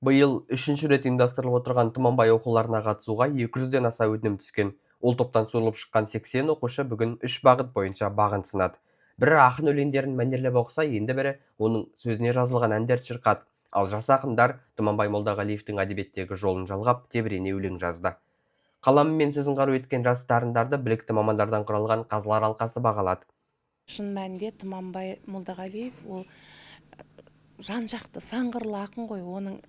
Биыл үшінші рет ұйымдастырылып отырған Тұманбай оқуларына қатысуға 200-ден аса өтінім түскен. Ол топтан суырылып шыққан 80 оқушы бүгін 3 бағыт бойынша бағын сынады. Бірі ақын өлеңдерін мәнерлеп оқыса, енді бірі оның сөзіне жазылған әндер шырқады. Ал жас ақындар Тұманбай Молдағалиевтің әдебиеттегі жолын жалғап, тебірене өлең жазды. Қаламы мен сөзін қару еткен жас дарындарды білікті мамандардан құралған қазылар алқасы бағалады. Шын мәнінде Тұманбай Молдағалиев ол жан жақты саңғырлы ақын ғой. Оның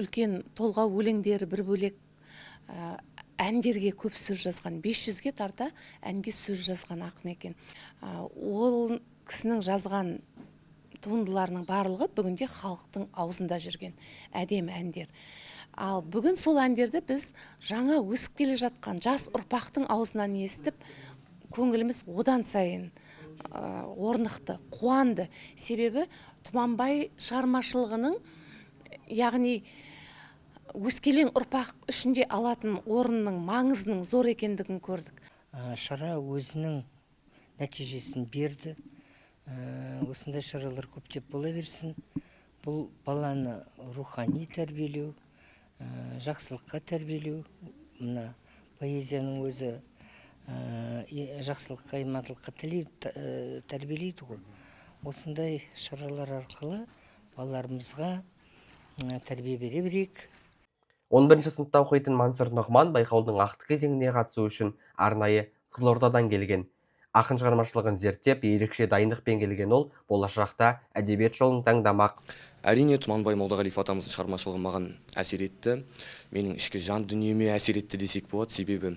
үлкен толғау өлеңдері бір бөлек, әндерге көп сөз жазған, 500-ге тарта әнге сөз жазған ақын екен. Ол кісінің жазған туындыларының барлығы бүгінде халықтың аузында жүрген әдемі әндер. Ал бүгін сол әндерді біз жаңа өсіп келе жатқан жас ұрпақтың аузынан естіп, көңіліміз одан сайын орнықты, қуанды. Себебі Тұманбай шығармашылығының, яғни өскелең ұрпақ ішінде алатын орынның маңызының зор екендігін көрдік. Шара өзінің нәтижесін берді. Осындай шаралар көптеп бола берсін. Бұл баланы рухани тәрбиелеу, жақсылыққа тәрбиелеу. Мына поэзияның өзі жақсылыққа, имандылыққа тәрбиелейді ғой. Осындай шаралар арқылы балаларымызға тәрбие бере берейік. 11 сыныпта оқитын Мансұр Нұғман байқаудың ақты кезеңіне қатысу үшін арнайы Қызылордадан келген. Ақын шығармашылығын зерттеп, ерекше дайындықпен келген ол болашақта әдебиет жолын таңдамақ. Әрине, Тұманбай Молдағалиев атамыздың шығармашылығы маған әсер етті. Менің ішкі жан дүниеме әсер етті десек болады. Себебі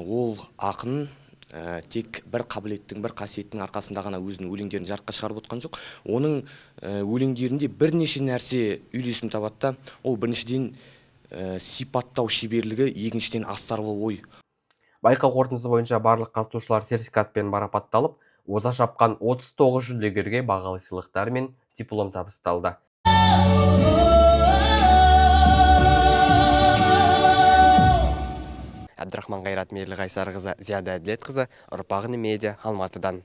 ол ақын тек бір қабілеттің, бір қасиеттің арқасында ғана өзінің өлеңдерін жарыққа шығарып отқан жоқ. Оның өлеңдерінде бірнеше нәрсе үйлесім табады. Ол біріншіден сипаттау шеберлігі, екіншіден астарлы ой. Байқау қорытындысы бойынша барлық қатысушылар сертификатпен марапатталып, оза шапқан 39 жүлдегерге бағалы сыйлықтар мен диплом табысталды. Әбдірахман Қайрат Мейірлі Қайсарқызы, Зияда Әділетқызы, Ұрпағын медиа, Алматыдан.